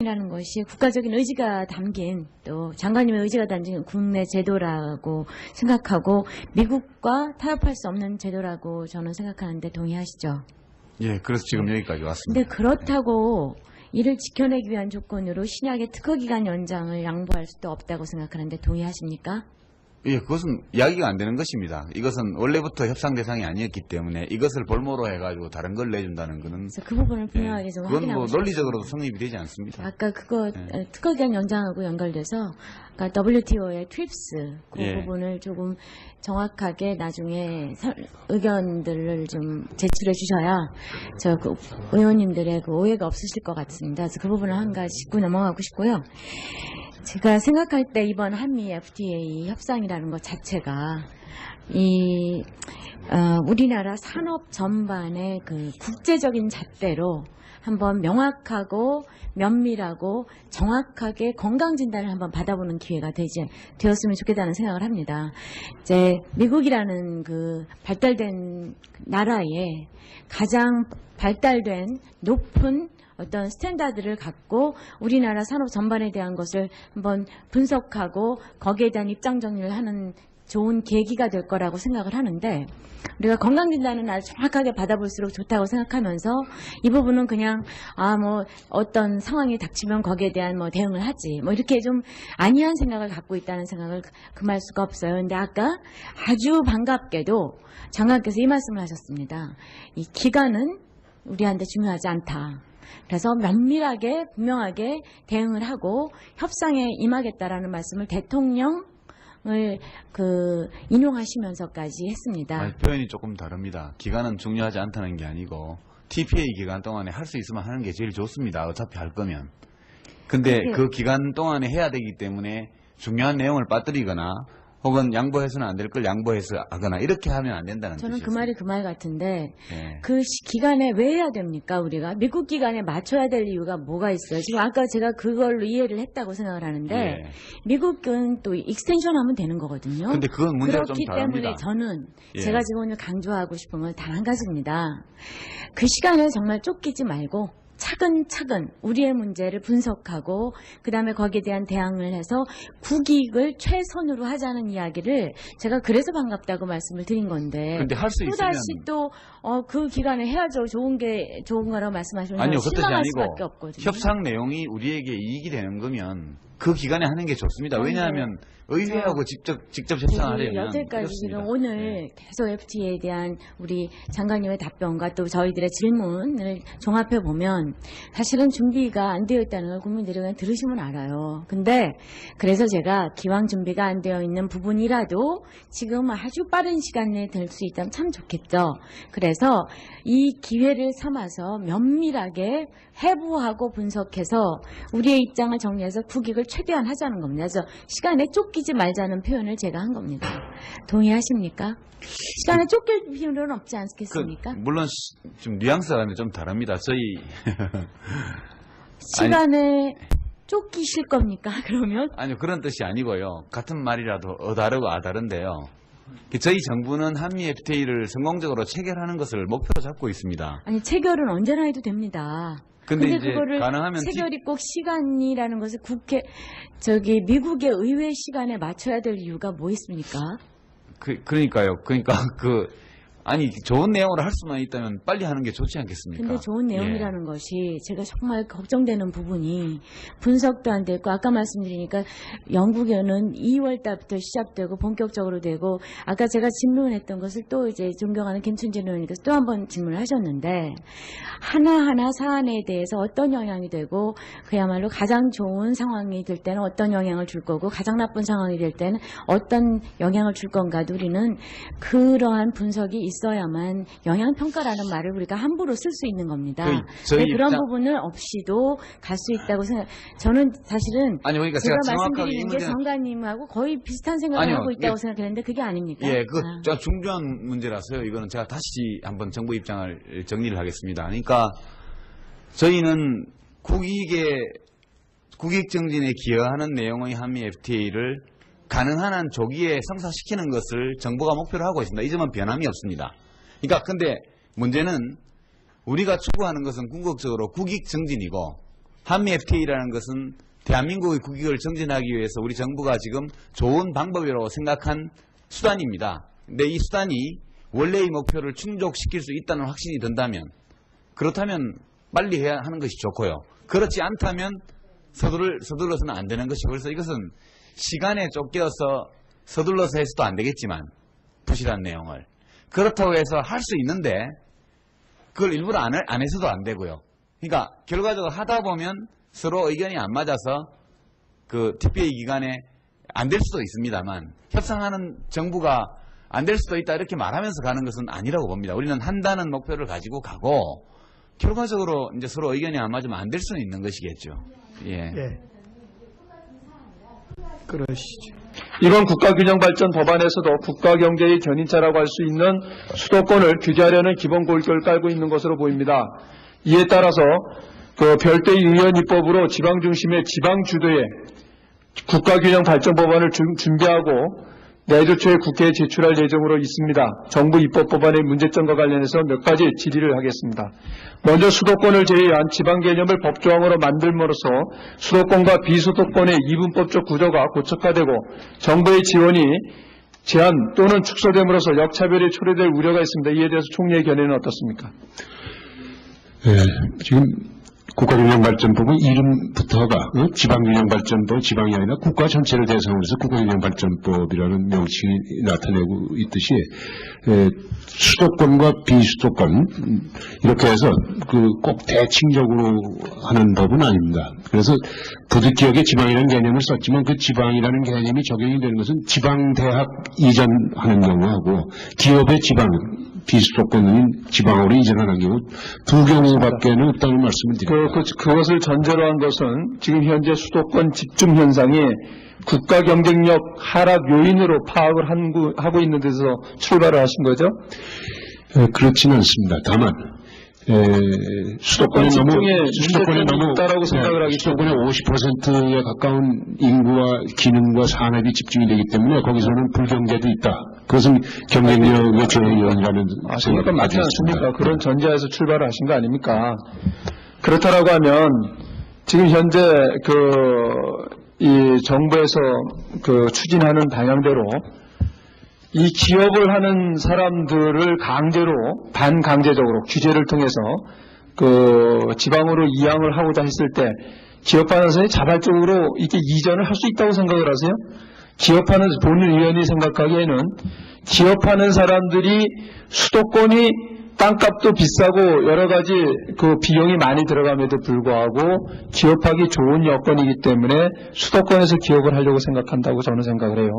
이라는 것이 국가적인 의지가 담긴 또 장관님의 의지가 담긴 국내 제도라고 생각하고 미국과 타협할 수 없는 제도라고 저는 생각하는데 동의하시죠? 예, 그래서 지금 여기까지 왔습니다. 근데 그렇다고 이를 지켜내기 위한 조건으로 신약의 특허기간 연장을 양보할 수도 없다고 생각하는데 동의하십니까? 예, 그것은 이야기가 안 되는 것입니다. 이것은 원래부터 협상 대상이 아니었기 때문에 이것을 볼모로 해가지고 다른 걸 내준다는 것은 그래서 그 부분을 분명하게 좀 그건 확인하고 뭐 싶습니다. 논리적으로도 성립이 되지 않습니다. 아까 그거 특허기간 연장하고 연결돼서 아까 WTO의 TRIPS 그 예. 부분을 조금 정확하게 나중에 의견들을 좀 제출해 주셔야 저 그 의원님들의 그 오해가 없으실 것 같습니다. 그래서 그 부분을 한 가지 짚고 넘어가고 싶고요. 제가 생각할 때 이번 한미 FTA 협상이라는 것 자체가 우리나라 산업 전반의 그 국제적인 잣대로 한번 명확하고 면밀하고 정확하게 건강 진단을 한번 받아보는 기회가 되었으면 좋겠다는 생각을 합니다. 이제 미국이라는 그 발달된 나라에 가장 발달된 높은 어떤 스탠다드를 갖고 우리나라 산업 전반에 대한 것을 한번 분석하고 거기에 대한 입장 정리를 하는 좋은 계기가 될 거라고 생각을 하는데 우리가 건강진단은 아주 정확하게 받아볼수록 좋다고 생각하면서 이 부분은 그냥 뭐 어떤 상황이 닥치면 거기에 대한 뭐 대응을 하지 뭐 이렇게 좀 안이한 생각을 갖고 있다는 생각을 금할 수가 없어요. 근데 아까 아주 반갑게도 장관께서 이 말씀을 하셨습니다. 이 기간은 우리한테 중요하지 않다. 그래서 면밀하게 분명하게 대응을 하고 협상에 임하겠다라는 말씀을 대통령을 인용하시면서까지 했습니다. 아니, 표현이 조금 다릅니다. 기간은 중요하지 않다는 게 아니고 TPA 기간 동안에 할 수 있으면 하는 게 제일 좋습니다. 어차피 할 거면. 근데 그 기간 동안에 해야 되기 때문에 중요한 내용을 빠뜨리거나 혹은 양보해서는 안 될 걸 양보해서 하거나 이렇게 하면 안 된다는 저는 뜻이었습니다. 그 말이 그 말 같은데 예. 그 기간에 왜 해야 됩니까? 우리가 미국 기간에 맞춰야 될 이유가 뭐가 있어요? 지금 아까 제가 그걸로 이해를 했다고 생각을 하는데 예. 미국은 또 익스텐션 하면 되는 거거든요. 근데 그건 문제가 좀 그렇기 다릅니다. 때문에 저는 예. 제가 지금 오늘 강조하고 싶은 건 단 한 가지입니다. 그 시간을 정말 쫓기지 말고 차근차근 우리의 문제를 분석하고 그 다음에 거기에 대한 대응을 해서 국익을 최선으로 하자는 이야기를 제가 그래서 반갑다고 말씀을 드린 건데 근데 할 수 있으면 또다시 또 그 기간에 해야죠. 좋은 거라고 말씀하시면 아니요, 그 뜻이 실망할 아니고 수밖에 없거든요. 협상 내용이 우리에게 이익이 되는 거면 그 기간에 하는 게 좋습니다. 왜냐하면 의회하고 직접 협상하려면 여태까지 이렇습니다. 지금 오늘 네. 계속 FTA에 대한 우리 장관님의 답변과 또 저희들의 질문을 종합해 보면 사실은 준비가 안 되어 있다는 걸 국민들이 그냥 들으시면 알아요. 근데 그래서 제가 기왕 준비가 안 되어 있는 부분이라도 지금 아주 빠른 시간 내에 될 수 있다면 참 좋겠죠. 그래서 이 기회를 삼아서 면밀하게 해부하고 분석해서 우리의 입장을 정리해서 국익을 최대한 하자는 겁니다. 그래서 시간에 쫓기지 말자는 표현을 제가 한 겁니다. 동의하십니까? 시간에 쫓길 필요는 없지 않겠습니까? 물론 좀 뉘앙스가 좀 다릅니다. 저희 시간에 쫓기실 겁니까? 그러면? 아니요, 그런 뜻이 아니고요. 같은 말이라도 어다르고 아다른데요. 저희 정부는 한미 FTA를 성공적으로 체결하는 것을 목표로 잡고 있습니다. 아니 체결은 언제나 해도 됩니다. 근데 이제 그거를 가능하면 체결이 꼭 시간이라는 것을 미국의 의회 시간에 맞춰야 될 이유가 뭐 있습니까? 그러니까요. 그러니까 아니 좋은 내용으로 할 수만 있다면 빨리 하는 게 좋지 않겠습니까? 근데 좋은 내용이라는 것이 제가 정말 걱정되는 부분이 분석도 안 됐고 아까 말씀드리니까 영국에는 2월 달부터 시작되고 본격적으로 되고 아까 제가 질문했던 것을 또 이제 존경하는 김춘진 의원님께서 또 한 번 질문을 하셨는데 하나하나 사안에 대해서 어떤 영향이 되고 그야말로 가장 좋은 상황이 될 때는 어떤 영향을 줄 거고 가장 나쁜 상황이 될 때는 어떤 영향을 줄 건가도 우리는 그러한 분석이 있어야만 영향평가라는 말을 우리가 함부로 쓸 수 있는 겁니다. 그런 부분을 없이도 갈 수 있다고 생각. 저는 사실은 아니 그러니까 제가 제가 정확하게 말씀드리는 게 장관님하고 거의 비슷한 생각을 아니요, 하고 있다고 생각했는데 그게 아닙니까? 예, 그거 중요한 문제라서요. 이거는 제가 다시 한번 정부 입장을 정리를 하겠습니다. 그러니까 저희는 국익 정진에 기여하는 내용의 한미 FTA를 가능한 한 조기에 성사시키는 것을 정부가 목표로 하고 있습니다. 이 점은 변함이 없습니다. 그러니까 근데 문제는 우리가 추구하는 것은 궁극적으로 국익 정진이고 한미 FTA라는 것은 대한민국의 국익을 정진하기 위해서 우리 정부가 지금 좋은 방법이라고 생각한 수단입니다. 근데 이 수단이 원래의 목표를 충족시킬 수 있다는 확신이 든다면, 그렇다면 빨리 해야 하는 것이 좋고요. 그렇지 않다면 서둘러서는 안 되는 것이고, 그래서 이것은 시간에 쫓겨서 서둘러서 해서도 안 되겠지만 부실한 내용을 그렇다고 해서 할 수 있는데 그걸 일부러 안 해서도 안 되고요. 그러니까 결과적으로 하다 보면 서로 의견이 안 맞아서 그 TPA 기간에 안 될 수도 있습니다만, 협상하는 정부가 안 될 수도 있다 이렇게 말하면서 가는 것은 아니라고 봅니다. 우리는 한다는 목표를 가지고 가고 결과적으로 이제 서로 의견이 안 맞으면 안 될 수는 있는 것이겠죠. 예. 예. 그러시죠. 이번 국가균형발전 법안에서도 국가경제의 견인차라고 할 수 있는 수도권을 규제하려는 기본 골격을 깔고 있는 것으로 보입니다. 이에 따라서 그 별도의 의원 입법으로 지방중심의 지방주도의 국가균형발전 법안을 준비하고 내주 초에 국회에 제출할 예정으로 있습니다. 정부 입법 법안의 문제점과 관련해서 몇 가지 질의를 하겠습니다. 먼저 수도권을 제외한 지방 개념을 법조항으로 만들므로써 수도권과 비수도권의 이분법적 구조가 고착화되고 정부의 지원이 제한 또는 축소됨으로써 역차별이 초래될 우려가 있습니다. 이에 대해서 총리의 견해는 어떻습니까? 지금 국가균형발전법은 이름부터가 지방균형발전법, 지방이 아니라 국가 전체를 대상으로 해서 국가균형발전법이라는 명칭이 나타내고 있듯이 수도권과 비수도권 이렇게 해서 꼭 대칭적으로 하는 법은 아닙니다. 그래서 부득이하게 지방이라는 개념을 썼지만 그 지방이라는 개념이 적용이 되는 것은 지방대학 이전하는 경우하고 기업의 지방 비수도권은 지방으로 이전하는 경우 두 경우밖에는 없다는 말씀을 드립니다. 그것을 전제로 한 것은 지금 현재 수도권 집중 현상이 국가 경쟁력 하락 요인으로 파악을 하고 있는 데서 출발을 하신 거죠? 그렇지는 않습니다. 다만 수도권이 너무 있다라고 생각을 하기 수도권의 50%에 가까운 인구와 기능과 산업이 집중이 되기 때문에 거기서는 불경제도 있다. 그것은 경쟁력의 저해요인이라는 생각은 맞지 않습니까? 그런 전제에서 출발을 하신 거 아닙니까? 그렇다라고 하면 지금 현재 이 정부에서 추진하는 방향대로 이 기업을 하는 사람들을 강제로 반강제적으로 규제를 통해서 지방으로 이양을 하고자 했을 때 기업하는 사람이 자발적으로 이렇게 이전을 할 수 있다고 생각을 하세요? 기업하는 본 의원이 생각하기에는 기업하는 사람들이 수도권이 땅값도 비싸고 여러 가지 비용이 많이 들어감에도 불구하고 기업하기 좋은 여건이기 때문에 수도권에서 기업을 하려고 생각한다고 저는 생각을 해요.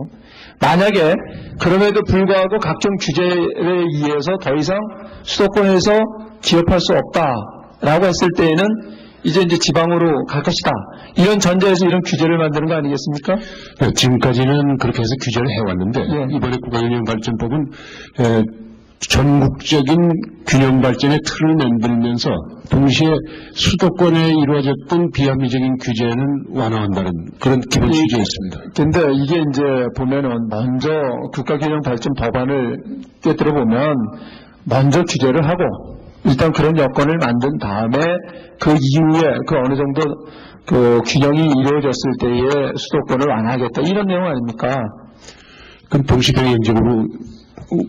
만약에 그럼에도 불구하고 각종 규제에 의해서 더 이상 수도권에서 기업할 수 없다라고 했을 때에는 이제 지방으로 갈 것이다. 이런 전제에서 이런 규제를 만드는 거 아니겠습니까? 네, 지금까지는 그렇게 해서 규제를 해왔는데 예. 이번에 국가균형발전법은 전국적인 균형발전의 틀을 만들면서 동시에 수도권에 이루어졌던 비합리적인 규제는 완화한다는 그런 기본 취지에 있습니다. 근데 이게 이제 보면은 먼저 국가균형발전 법안을 꿰뚫어 보면 먼저 규제를 하고 일단 그런 여건을 만든 다음에 그 이후에 어느 정도 균형이 이루어졌을 때에 수도권을 완화하겠다 이런 내용 아닙니까? 그럼 동시병행적으로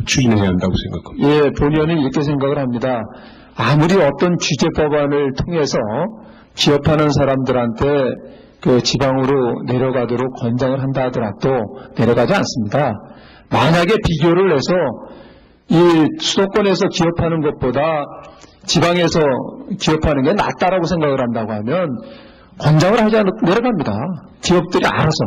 추진해야 한다고 생각합니다. 예, 본의원은 이렇게 생각을 합니다. 아무리 어떤 규제 법안을 통해서 기업하는 사람들한테 지방으로 내려가도록 권장을 한다 하더라도 내려가지 않습니다. 만약에 비교를 해서 이 수도권에서 기업하는 것보다 지방에서 기업하는 게 낫다라고 생각을 한다고 하면 권장을 하지 않고 내려갑니다. 기업들이 알아서.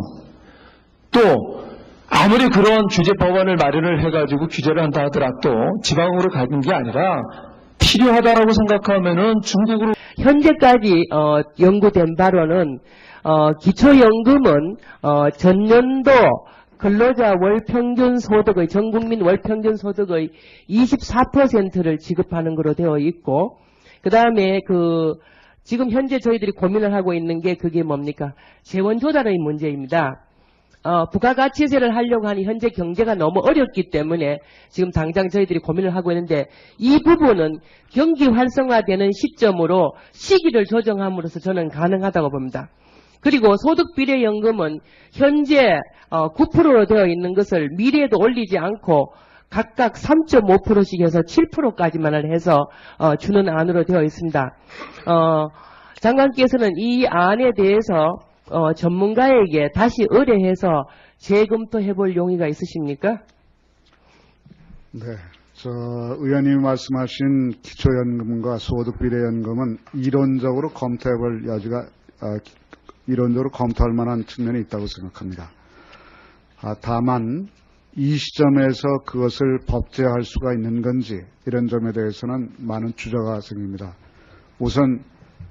또 아무리 그런 규제 법안을 마련을 해가지고 규제를 한다 하더라도 지방으로 가는 게 아니라 필요하다라고 생각하면은 중국으로. 현재까지 연구된 바로는 기초연금은 전년도 근로자 월평균 소득의 전국민 월평균 소득의 24%를 지급하는 것으로 되어 있고, 그 다음에 지금 현재 저희들이 고민을 하고 있는 게 그게 뭡니까? 재원 조달의 문제입니다. 부가가치세를 하려고 하니 현재 경제가 너무 어렵기 때문에 지금 당장 저희들이 고민을 하고 있는데 이 부분은 경기 활성화되는 시점으로 시기를 조정함으로써 저는 가능하다고 봅니다. 그리고 소득비례연금은 현재 9%로 되어 있는 것을 미래에도 올리지 않고 각각 3.5%씩 해서 7%까지만을 해서 주는 안으로 되어 있습니다. 장관께서는 이 안에 대해서 전문가에게 다시 의뢰해서 재검토해 볼 용의가 있으십니까? 네, 의원님이 말씀하신 기초연금과 소득비례연금은 이론적으로 검토해볼 여지가 이론적으로 검토할 만한 측면이 있다고 생각합니다. 다만 이 시점에서 그것을 법제화할 수가 있는 건지 이런 점에 대해서는 많은 주저가 생깁니다. 우선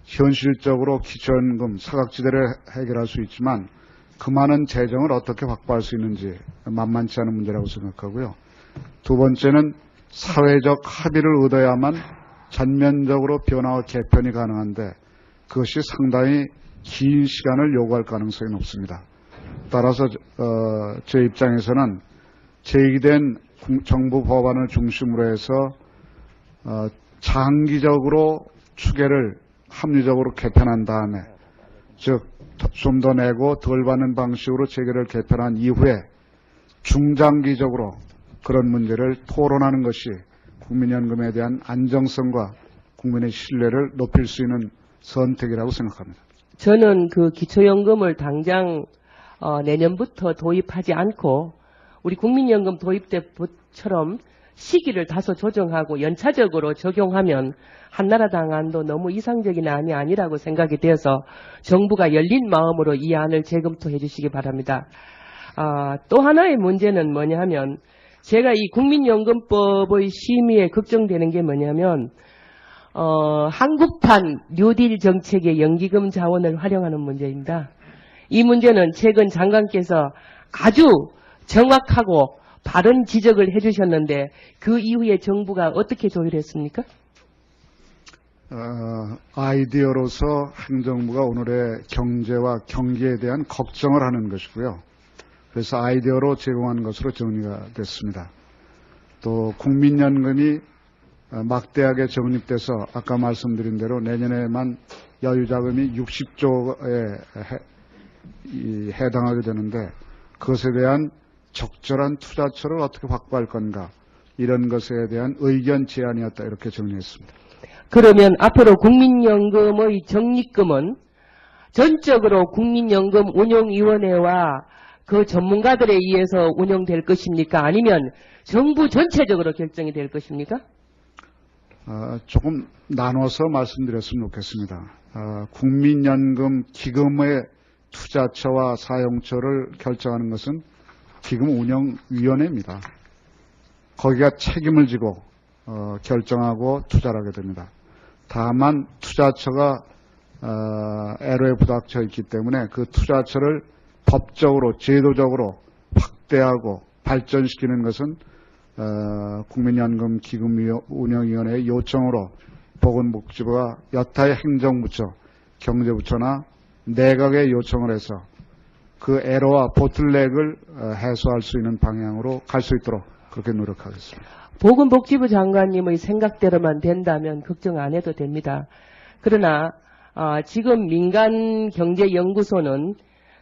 현실적으로 기초연금 사각지대를 해결할 수 있지만 그 많은 재정을 어떻게 확보할 수 있는지 만만치 않은 문제라고 생각하고요. 두 번째는 사회적 합의를 얻어야만 전면적으로 변화와 개편이 가능한데 그것이 상당히 긴 시간을 요구할 가능성이 높습니다. 따라서 제 입장에서는 제기된 정부 법안을 중심으로 해서 장기적으로 추계를 합리적으로 개편한 다음에 즉 좀 더 내고 덜 받는 방식으로 재계를 개편한 이후에 중장기적으로 그런 문제를 토론하는 것이 국민연금에 대한 안정성과 국민의 신뢰를 높일 수 있는 선택이라고 생각합니다. 저는 그 기초연금을 당장 내년부터 도입하지 않고 우리 국민연금 도입 때처럼 시기를 다소 조정하고 연차적으로 적용하면 한나라당 안도 너무 이상적인 안이 아니라고 생각이 되어서 정부가 열린 마음으로 이 안을 재검토해 주시기 바랍니다. 또 하나의 문제는 뭐냐 하면 제가 이 국민연금법의 심의에 걱정되는 게 뭐냐면 한국판 뉴딜 정책의 연기금 자원을 활용하는 문제입니다. 이 문제는 최근 장관께서 아주 정확하고 바른 지적을 해주셨는데 그 이후에 정부가 어떻게 조율했습니까? 아이디어로서 행정부가 오늘의 경제와 경기에 대한 걱정을 하는 것이고요. 그래서 아이디어로 제공한 것으로 정리가 됐습니다. 또 국민연금이 막대하게 적립돼서 아까 말씀드린 대로 내년에만 여유자금이 60조에 해당하게 되는데 그것에 대한 적절한 투자처를 어떻게 확보할 건가 이런 것에 대한 의견 제안이었다 이렇게 정리했습니다. 그러면 앞으로 국민연금의 적립금은 전적으로 국민연금 운용위원회와 그 전문가들에 의해서 운영될 것입니까? 아니면 정부 전체적으로 결정이 될 것입니까? 조금 나눠서 말씀드렸으면 좋겠습니다. 국민연금 기금의 투자처와 사용처를 결정하는 것은 기금 운영위원회입니다. 거기가 책임을 지고 결정하고 투자를 하게 됩니다. 다만 투자처가 애로에 부닥쳐 있기 때문에 그 투자처를 법적으로 제도적으로 확대하고 발전시키는 것은 국민연금 기금운영위원회의 요청으로 보건복지부가 여타의 행정부처, 경제부처나 내각에 요청을 해서 그 애로와 보틀렉을 해소할 수 있는 방향으로 갈 수 있도록 그렇게 노력하겠습니다. 보건복지부 장관님의 생각대로만 된다면 걱정 안 해도 됩니다. 그러나 지금 민간경제연구소는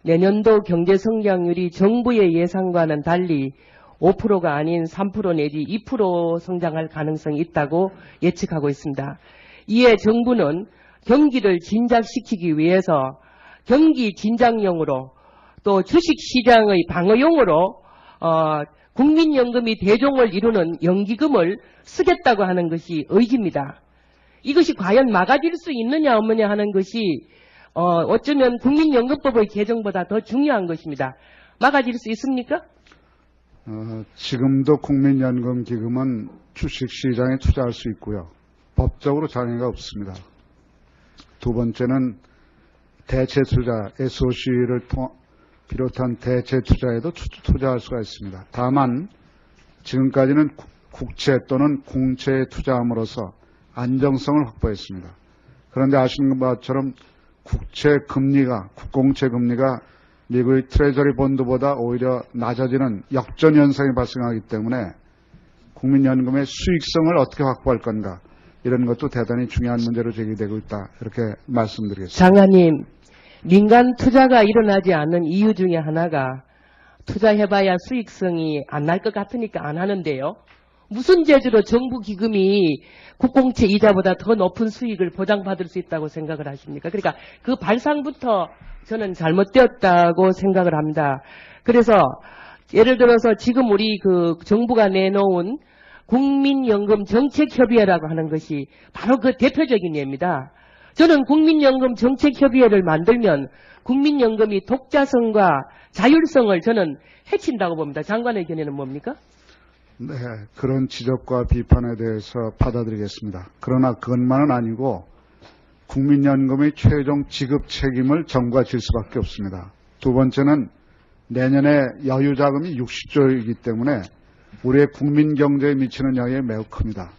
내년도 경제성장률이 정부의 예상과는 달리 5%가 아닌 3% 내지 2% 성장할 가능성이 있다고 예측하고 있습니다. 이에 정부는 경기를 진작시키기 위해서 경기 진작용으로 또 주식시장의 방어용으로 국민연금이 대종을 이루는 연기금을 쓰겠다고 하는 것이 의지입니다. 이것이 과연 막아질 수 있느냐 없느냐 하는 것이 어쩌면 국민연금법의 개정보다 더 중요한 것입니다. 막아질 수 있습니까? 지금도 국민연금 기금은 주식시장에 투자할 수 있고요. 법적으로 장애가 없습니다. 두 번째는 대체투자, SOC를 비롯한 대체투자에도 투자할 수가 있습니다. 다만 지금까지는 국채 또는 공채에 투자함으로써 안정성을 확보했습니다. 그런데 아시는 것처럼 국공채 금리가 미국의 트레저리 본드보다 오히려 낮아지는 역전 현상이 발생하기 때문에 국민연금의 수익성을 어떻게 확보할 건가, 이런 것도 대단히 중요한 문제로 제기되고 있다, 이렇게 말씀드리겠습니다. 장관님, 민간 투자가 일어나지 않는 이유 중에 하나가 투자해봐야 수익성이 안 날 것 같으니까 안 하는데요. 무슨 재주로 정부 기금이 국공채 이자보다 더 높은 수익을 보장받을 수 있다고 생각을 하십니까? 그러니까 그 발상부터 저는 잘못되었다고 생각을 합니다. 그래서 예를 들어서 지금 우리 그 정부가 내놓은 국민연금 정책협의회라고 하는 것이 바로 그 대표적인 예입니다. 저는 국민연금 정책협의회를 만들면 국민연금이 독자성과 자율성을 저는 해친다고 봅니다. 장관의 견해는 뭡니까? 네, 그런 지적과 비판에 대해서 받아들이겠습니다. 그러나 그것만은 아니고 국민연금의 최종 지급 책임을 정부가 질 수밖에 없습니다. 두 번째는 내년에 여유자금이 60조이기 때문에 우리의 국민경제에 미치는 영향이 매우 큽니다.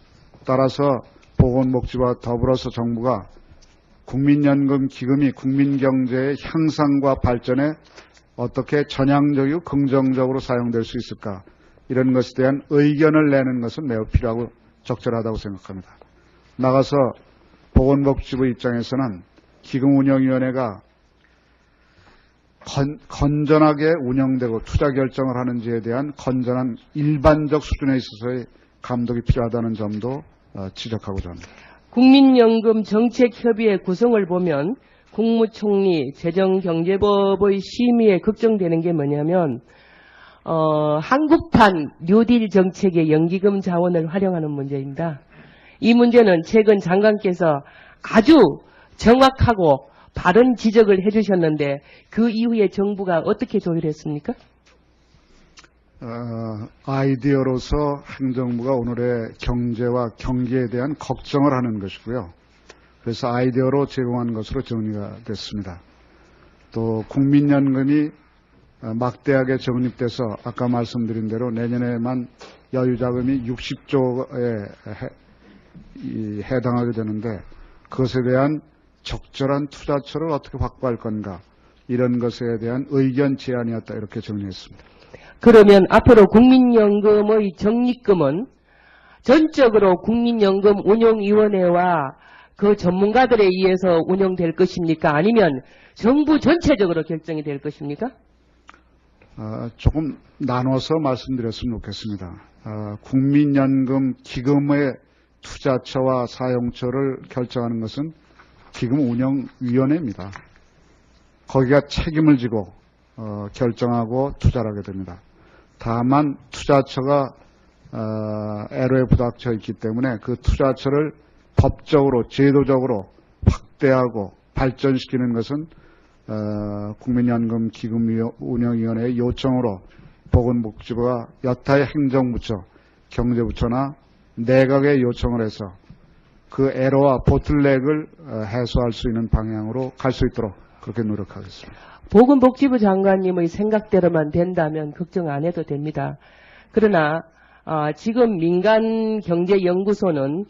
따라서 보건복지부와 더불어서 정부가 국민연금 기금이 국민경제의 향상과 발전에 어떻게 전향적이고 긍정적으로 사용될 수 있을까, 이런 것에 대한 의견을 내는 것은 매우 필요하고 적절하다고 생각합니다. 나가서 보건복지부 입장에서는 기금운영위원회가 건전하게 운영되고 투자 결정을 하는지에 대한 건전한 일반적 수준에 있어서의 감독이 필요하다는 점도 지적하고자 합니다. 국민연금 정책협의회 구성을 보면 국무총리 재정경제법의 심의에 걱정되는 게 뭐냐면 한국판 뉴딜 정책의 연기금 자원을 활용하는 문제입니다. 이 문제는 최근 장관께서 아주 정확하고 바른 지적을 해주셨는데 그 이후에 정부가 어떻게 조율했습니까? 아이디어로서 행정부가 오늘의 경제와 경기에 대한 걱정을 하는 것이고요. 그래서 아이디어로 제공한 것으로 정리가 됐습니다. 또 국민연금이 막대하게 적립돼서 아까 말씀드린 대로 내년에만 여유자금이 60조에 해당하게 되는데 그것에 대한 적절한 투자처를 어떻게 확보할 건가, 이런 것에 대한 의견 제안이었다, 이렇게 정리했습니다. 그러면 앞으로 국민연금의 적립금은 전적으로 국민연금 운용위원회와 그 전문가들에 의해서 운영될 것입니까? 아니면 정부 전체적으로 결정이 될 것입니까? 조금 나눠서 말씀드렸으면 좋겠습니다. 국민연금 기금의 투자처와 사용처를 결정하는 것은 기금운영위원회입니다. 거기가 책임을 지고 결정하고 투자를 하게 됩니다. 다만 투자처가 애로에 부닥쳐 있기 때문에 그 투자처를 법적으로 제도적으로 확대하고 발전시키는 것은 국민연금 기금운영위원회의 요청으로 보건복지부가 여타의 행정부처, 경제부처나 내각에 요청을 해서 그 애로와 보틀렉을 해소할 수 있는 방향으로 갈 수 있도록 그렇게 노력하겠습니다. 보건복지부 장관님의 생각대로만 된다면 걱정 안 해도 됩니다. 그러나 지금 민간경제연구소는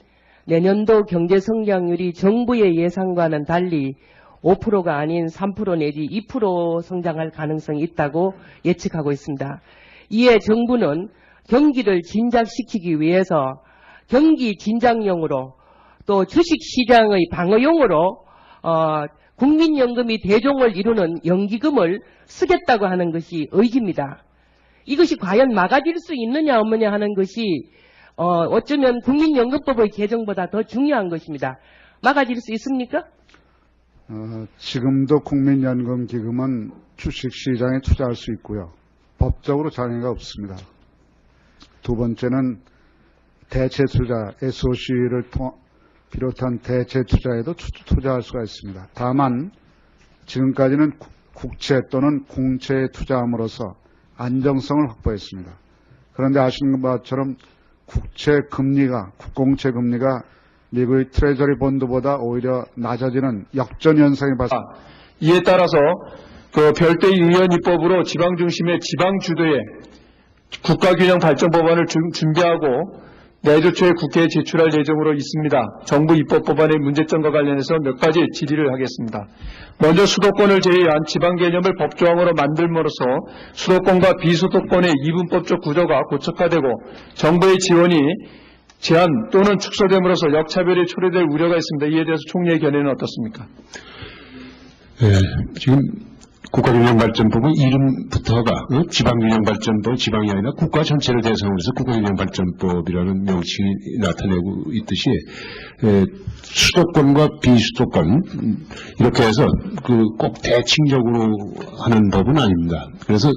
내년도 경제성장률이 정부의 예상과는 달리 5%가 아닌 3% 내지 2% 성장할 가능성이 있다고 예측하고 있습니다. 이에 정부는 경기를 진작시키기 위해서 경기 진작용으로 또 주식시장의 방어용으로 국민연금이 대종을 이루는 연기금을 쓰겠다고 하는 것이 의지입니다. 이것이 과연 막아질 수 있느냐 없느냐 하는 것이 어쩌면 국민연금법의 개정보다 더 중요한 것입니다. 막아질 수 있습니까? 지금도 국민연금 기금은 주식시장에 투자할 수 있고요. 법적으로 장애가 없습니다. 두 번째는 대체투자, SOC를 비롯한 대체투자에도 투자할 수가 있습니다. 다만 지금까지는 국채 또는 공채에 투자함으로써 안정성을 확보했습니다. 그런데 아시는 것처럼 국공채 금리가 미국의 트레저리 본드보다 오히려 낮아지는 역전 현상이 발생. 이에 따라서 그 별도의 의원 입법으로 지방 중심의 지방 주도의 국가균형 발전 법안을 준비하고 내주 초에 국회에 제출할 예정으로 있습니다. 정부 입법 법안의 문제점과 관련해서 몇 가지 질의를 하겠습니다. 먼저 수도권을 제외한 지방 개념을 법조항으로 만들므로써 수도권과 비수도권의 이분법적 구조가 고착화되고 정부의 지원이 제한 또는 축소됨으로써 역차별이 초래될 우려가 있습니다. 이에 대해서 총리의 견해는 어떻습니까? 지금 국가균형발전법은 이름부터가 지방균형발전법, 지방이 아니라 국가 전체를 대상으로 해서 국가균형발전법이라는 명칭이 나타내고 있듯이 수도권과 비수도권 이렇게 해서 꼭 대칭적으로 하는 법은 아닙니다. 그래서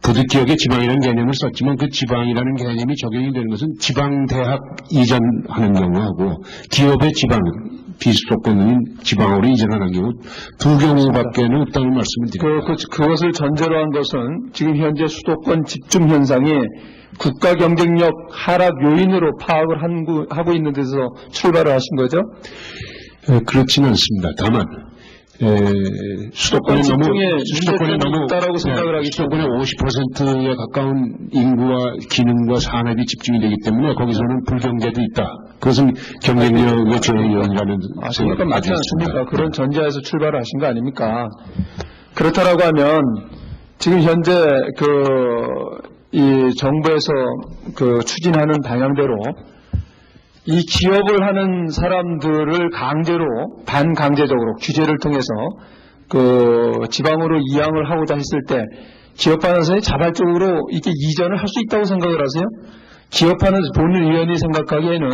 부득이하게 지방이라는 개념을 썼지만 그 지방이라는 개념이 적용이 되는 것은 지방대학 이전하는 경우하고 기업의 지방 비수도권인 지방으로 이전하는 경우 두 경우밖에는 없다는 말씀을 드립니다. 그것을 전제로 한 것은 지금 현재 수도권 집중 현상이 국가 경쟁력 하락 요인으로 파악을 하고 있는 데서 출발을 하신 거죠? 그렇지는 않습니다. 다만 수도권이 너무 있다라고 생각을 하기 수도권의 50%에 가까운 인구와 기능과 산업이 집중이 되기 때문에 거기서는 불경제도 있다. 그것은 경쟁력의 저해이라는 생각은 맞지 않습니까? 그런 전제에서 출발을 하신 거 아닙니까? 그렇다라고 하면 지금 현재 이 정부에서 추진하는 방향대로 이 기업을 하는 사람들을 강제로 반강제적으로 규제를 통해서 지방으로 이양을 하고자 했을 때 기업하는 사람이 자발적으로 이렇게 이전을 할 수 있다고 생각을 하세요? 기업하는 본 의원이 생각하기에는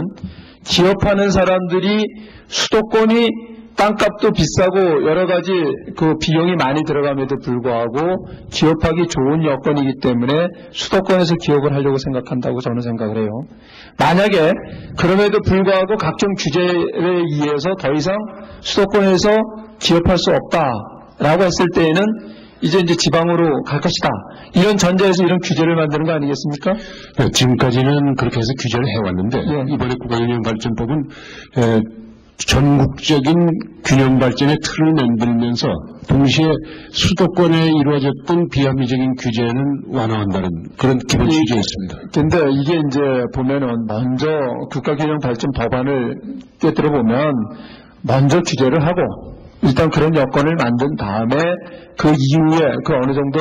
기업하는 사람들이 수도권이 땅값도 비싸고 여러 가지 비용이 많이 들어감에도 불구하고 기업하기 좋은 여건이기 때문에 수도권에서 기업을 하려고 생각한다고 저는 생각을 해요. 만약에 그럼에도 불구하고 각종 규제에 의해서 더 이상 수도권에서 기업할 수 없다라고 했을 때에는 이제 지방으로 갈 것이다. 이런 전제에서 이런 규제를 만드는 거 아니겠습니까? 네, 지금까지는 그렇게 해서 규제를 해왔는데 이번에 국가균형발전법은 전국적인 균형발전의 틀을 만들면서 동시에 수도권에 이루어졌던 비합리적인 규제는 완화한다는 그런 기본 취지에 있습니다. 근데 이게 이제 보면은 먼저 국가균형발전 법안을 꿰뚫어 보면 먼저 규제를 하고 일단 그런 여건을 만든 다음에 그 이후에 어느 정도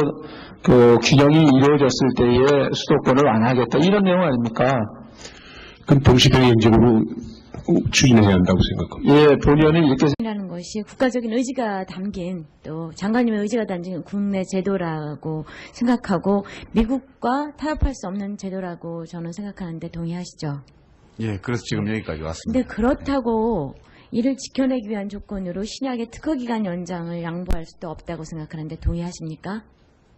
균형이 이루어졌을 때에 수도권을 완화하겠다 이런 내용 아닙니까? 그럼 동시병행적으로 추진해야 한다고 생각합니다. 예, 본의원이 이렇게 라는 것이 국가적인 의지가 담긴 또 장관님의 의지가 담긴 국내 제도라고 생각하고 미국과 타협할 수 없는 제도라고 저는 생각하는데 동의하시죠? 예, 그래서 지금 여기까지 왔습니다. 근데 그렇다고 이를 지켜내기 위한 조건으로 신약의 특허기간 연장을 양보할 수도 없다고 생각하는데 동의하십니까?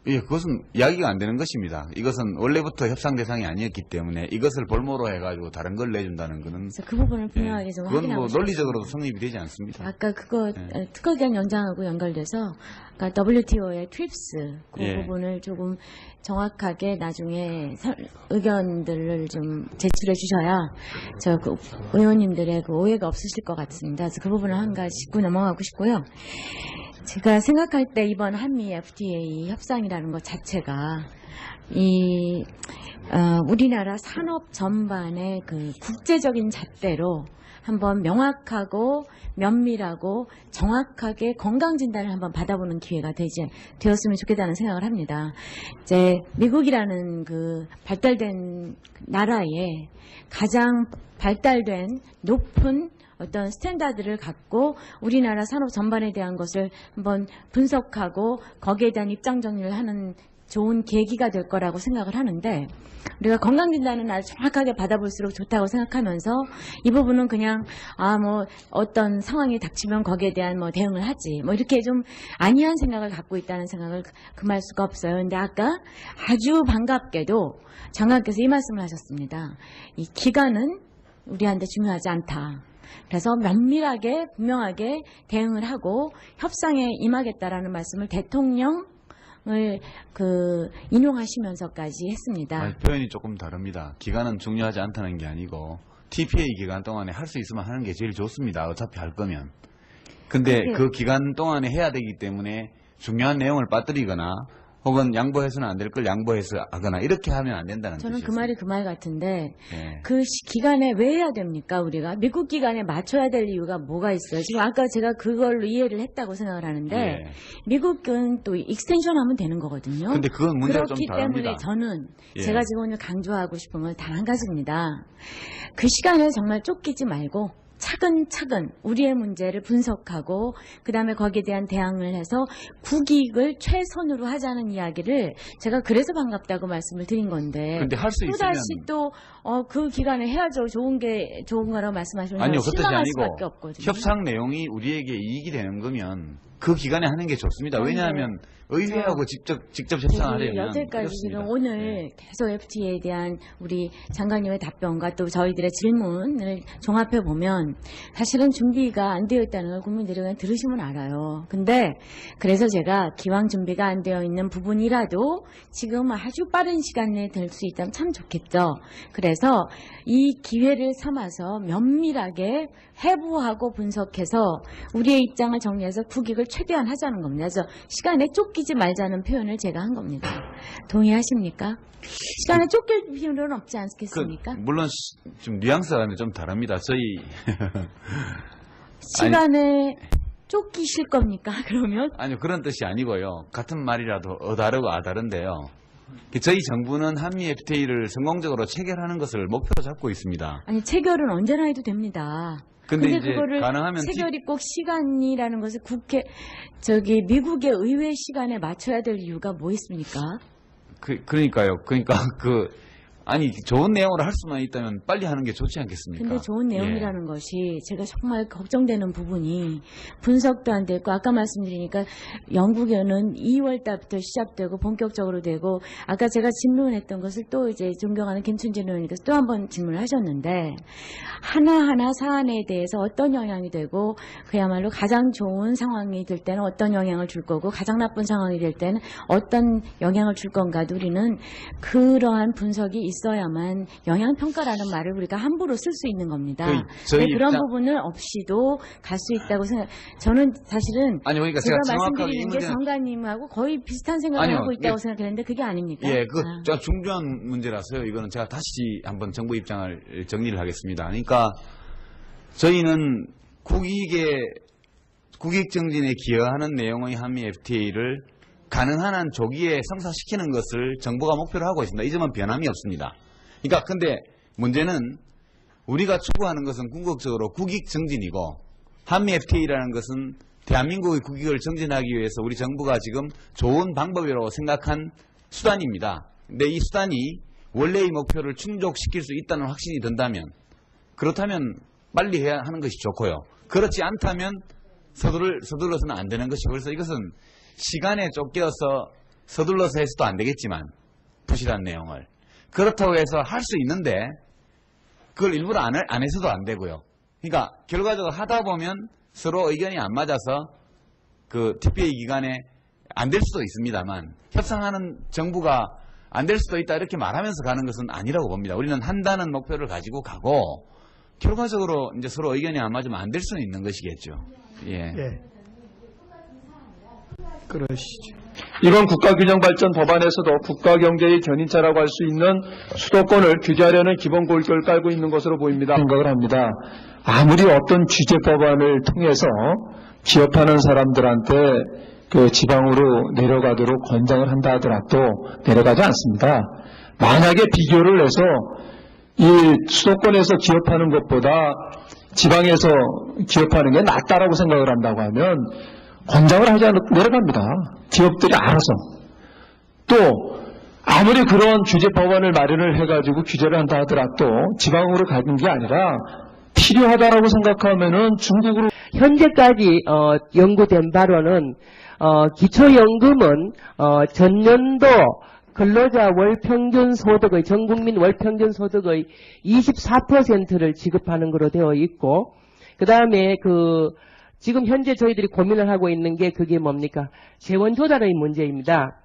예, 그것은 이야기가 안 되는 것입니다. 이것은 원래부터 협상 대상이 아니었기 때문에 이것을 볼모로 해가지고 다른 걸 내준다는 것은 그래서 그 부분을 분명하게 좀 그건 확인하고 싶습니다. 논리적으로도 성립이 되지 않습니다. 아까 특허기간 연장하고 연결돼서 아까 WTO의 TRIPS 그 예. 부분을 조금 정확하게 나중에 의견들을 좀 제출해 주셔야 의원님들의 오해가 없으실 것 같습니다. 그래서 그 부분을 한 가지 짚고 넘어가고 싶고요. 제가 생각할 때 이번 한미 FTA 협상이라는 것 자체가 우리나라 산업 전반의 국제적인 잣대로 한번 명확하고 면밀하고 정확하게 건강 진단을 한번 받아보는 기회가 되었으면 좋겠다는 생각을 합니다. 이제 미국이라는 발달된 나라에 가장 발달된 높은 어떤 스탠다드를 갖고 우리나라 산업 전반에 대한 것을 한번 분석하고 거기에 대한 입장 정리를 하는 좋은 계기가 될 거라고 생각을 하는데 우리가 건강진단은 아주 정확하게 받아볼수록 좋다고 생각하면서 이 부분은 그냥 어떤 상황이 닥치면 거기에 대한 대응을 하지 이렇게 좀 안이한 생각을 갖고 있다는 생각을 금할 수가 없어요. 근데 아까 아주 반갑게도 장관께서 이 말씀을 하셨습니다. 이 기간은 우리한테 중요하지 않다. 그래서 면밀하게 분명하게 대응을 하고 협상에 임하겠다라는 말씀을 대통령을 인용하시면서까지 했습니다. 표현이 조금 다릅니다. 기간은 중요하지 않다는 게 아니고 TPA 기간 동안에 할 수 있으면 하는 게 제일 좋습니다. 어차피 할 거면. 근데 그 기간 동안에 해야 되기 때문에 중요한 내용을 빠뜨리거나 혹은 양보해서는 안 될 걸 양보해서 하거나 이렇게 하면 안 된다는 저는 뜻이죠. 그 말이 그 말 같은데 예. 그 기간에 왜 해야 됩니까? 우리가 미국 기간에 맞춰야 될 이유가 뭐가 있어요? 지금 아까 제가 그걸로 이해를 했다고 생각을 하는데 예. 미국은 또 익스텐션 하면 되는 거거든요. 근데 그건 문제가 좀 그렇기 다릅니다. 때문에 저는 예. 제가 지금 오늘 강조하고 싶은 건 단 한 가지입니다. 그 시간을 정말 쫓기지 말고 차근차근 우리의 문제를 분석하고 그다음에 거기에 대한 대응을 해서 국익을 최선으로 하자는 이야기를 제가 그래서 반갑다고 말씀을 드린 건데 근데 할 수 있으면 또다시 또 그 기간에 해야죠. 좋은 거라고 말씀하시면 아니요, 그 뜻이 실망할 아니고 수밖에 없거든요. 협상 내용이 우리에게 이익이 되는 거면 그 기간에 하는 게 좋습니다. 그런데 왜냐하면 의회하고 직접 협상하려면 여태까지 어렵습니다. 지금 오늘 예. 계속 FTA에 대한 우리 장관님의 답변과 또 저희들의 질문을 종합해 보면 사실은 준비가 안 되어 있다는 걸 국민들이 그냥 들으시면 알아요. 근데 그래서 제가 기왕 준비가 안 되어 있는 부분이라도 지금 아주 빠른 시간 내에 될 수 있다면 참 좋겠죠. 그래서 이 기회를 삼아서 면밀하게 해부하고 분석해서 우리의 입장을 정리해서 국익을 최대한 하자는 겁니다. 그래서 시간에 쫓기지 말자는 표현을 제가 한 겁니다. 동의하십니까? 시간에 쫓길 필요는 없지 않겠습니까? 물론 좀 뉘앙스가 좀 다릅니다. 저희 시간에 쫓기실 겁니까? 그러면? 아니요, 그런 뜻이 아니고요. 같은 말이라도 어다르고 아다른데요. 저희 정부는 한미 FTA를 성공적으로 체결하는 것을 목표로 잡고 있습니다. 아니 체결은 언제나 해도 됩니다. 근데 이제 그거를 가능하면 체결이 꼭 시간이라는 것을 미국의 의회 시간에 맞춰야 될 이유가 뭐 있습니까? 그러니까요. 그러니까 아니 좋은 내용으로 할 수만 있다면 빨리 하는 게 좋지 않겠습니까? 근데 좋은 예. 내용이라는 것이 제가 정말 걱정되는 부분이 분석도 안 됐고 아까 말씀드리니까 영국에는 2월 달부터 시작되고 본격적으로 되고 아까 제가 질문했던 것을 또 이제 존경하는 김춘진 의원님께서 또 한 번 질문을 하셨는데 하나하나 사안에 대해서 어떤 영향이 되고 그야말로 가장 좋은 상황이 될 때는 어떤 영향을 줄 거고 가장 나쁜 상황이 될 때는 어떤 영향을 줄 건가도 우리는 그러한 분석이 있어야만 영향평가라는 말을 우리가 함부로 쓸 수 있는 겁니다. 저희 네, 그런 입장- 부분을 없이도 갈 수 있다고 생각. 저는 사실은 아니 그러니까 제가 제가 정확하게 이 말씀드리는 게 문제는 장관님하고 거의 비슷한 생각을 아니요, 하고 있다고 예. 생각했는데 그게 아닙니까? 예, 아. 제가 중요한 문제라서요. 이거는 제가 다시 한번 정부 입장을 정리를 하겠습니다. 그러니까 저희는 국익 정진에 기여하는 내용의 한미 FTA를 가능한 한 조기에 성사시키는 것을 정부가 목표로 하고 있습니다. 이 점은 변함이 없습니다. 그러니까 근데 문제는 우리가 추구하는 것은 궁극적으로 국익 정진이고 한미 FTA라는 것은 대한민국의 국익을 정진하기 위해서 우리 정부가 지금 좋은 방법이라고 생각한 수단입니다. 근데 이 수단이 원래의 목표를 충족시킬 수 있다는 확신이 든다면 그렇다면 빨리 해야 하는 것이 좋고요. 그렇지 않다면 서둘러서는 안 되는 것이고 그래서 이것은 시간에 쫓겨서 서둘러서 해서도 안 되겠지만 부실한 내용을 그렇다고 해서 할 수 있는데 그걸 일부러 안 해서도 안 되고요. 그러니까 결과적으로 하다 보면 서로 의견이 안 맞아서 그 TPA 기간에 안 될 수도 있습니다만 협상하는 정부가 안 될 수도 있다 이렇게 말하면서 가는 것은 아니라고 봅니다. 우리는 한다는 목표를 가지고 가고 결과적으로 이제 서로 의견이 안 맞으면 안 될 수는 있는 것이겠죠. 예. 그러시죠. 이번 국가균형발전 법안에서도 국가경제의 견인차라고 할 수 있는 수도권을 규제하려는 기본골격을 깔고 있는 것으로 보입니다. 생각을 합니다. 아무리 어떤 규제법안을 통해서 기업하는 사람들한테 그 지방으로 내려가도록 권장을 한다 하더라도 내려가지 않습니다. 만약에 비교를 해서 이 수도권에서 기업하는 것보다 지방에서 기업하는 게 낫다라고 생각을 한다고 하면 권장을 하지 않고 내려갑니다. 기업들이 알아서. 또 아무리 그런 규제 법안을 마련을 해가지고 규제를 한다 하더라도 지방으로 가는 게 아니라 필요하다라고 생각하면은 중국으로 현재까지 연구된 바로는 기초연금은 전년도 근로자 월평균 소득의 전국민 월평균 소득의 24%를 지급하는 것으로 되어 있고 그 다음에 지금 현재 저희들이 고민을 하고 있는 게 그게 뭡니까? 재원 조달의 문제입니다.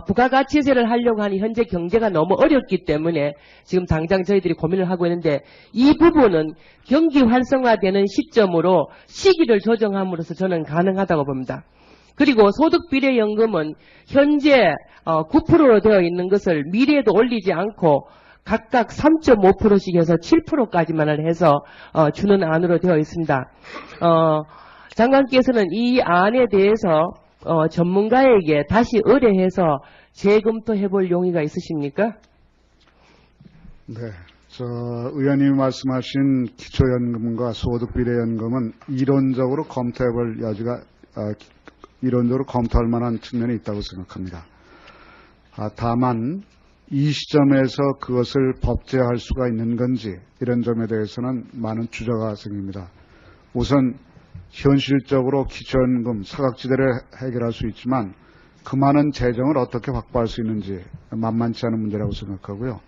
부가가치세를 하려고 하니 현재 경제가 너무 어렵기 때문에 지금 당장 저희들이 고민을 하고 있는데 이 부분은 경기 활성화되는 시점으로 시기를 조정함으로써 저는 가능하다고 봅니다. 그리고 소득비례연금은 현재 9%로 되어 있는 것을 미래에도 올리지 않고 각각 3.5%씩 해서 7%까지만을 해서 주는 안으로 되어 있습니다. 장관께서는 이 안에 대해서 전문가에게 다시 의뢰해서 재검토해 볼 용의가 있으십니까? 네. 의원님이 말씀하신 기초연금과 소득비례연금은 이론적으로 검토해볼 여지가, 이론적으로 검토할 만한 측면이 있다고 생각합니다. 다만, 이 시점에서 그것을 법제화할 수가 있는 건지, 이런 점에 대해서는 많은 주저가 생깁니다. 우선, 현실적으로 기초연금, 사각지대를 해결할 수 있지만, 그 많은 재정을 어떻게 확보할 수 있는지 만만치 않은 문제라고 생각하고요.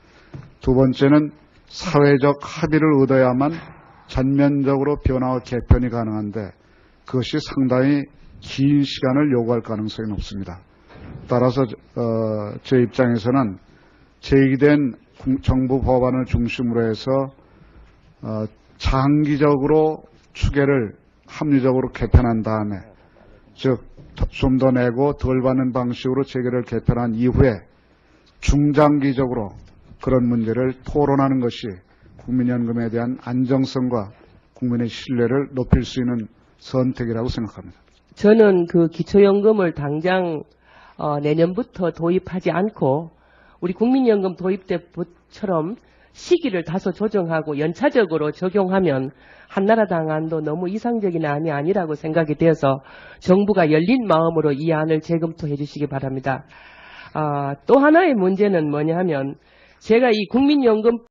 두 번째는 사회적 합의를 얻어야만 전면적으로 변화와 개편이 가능한데 그것이 상당히 긴 시간을 요구할 가능성이 높습니다. 따라서 제 입장에서는 제기된 정부 법안을 중심으로 해서 장기적으로 추계를 합리적으로 개편한 다음에 즉 좀 더 내고 덜 받는 방식으로 재계를 개편한 이후에 중장기적으로 그런 문제를 토론하는 것이 국민연금에 대한 안정성과 국민의 신뢰를 높일 수 있는 선택이라고 생각합니다. 저는 그 기초연금을 당장 내년부터 도입하지 않고 우리 국민연금 도입 때처럼 시기를 다소 조정하고 연차적으로 적용하면 한나라당 안도 너무 이상적인 안이 아니라고 생각이 되어서 정부가 열린 마음으로 이 안을 재검토해 주시기 바랍니다. 또 하나의 문제는 뭐냐 하면 제가 이 국민연금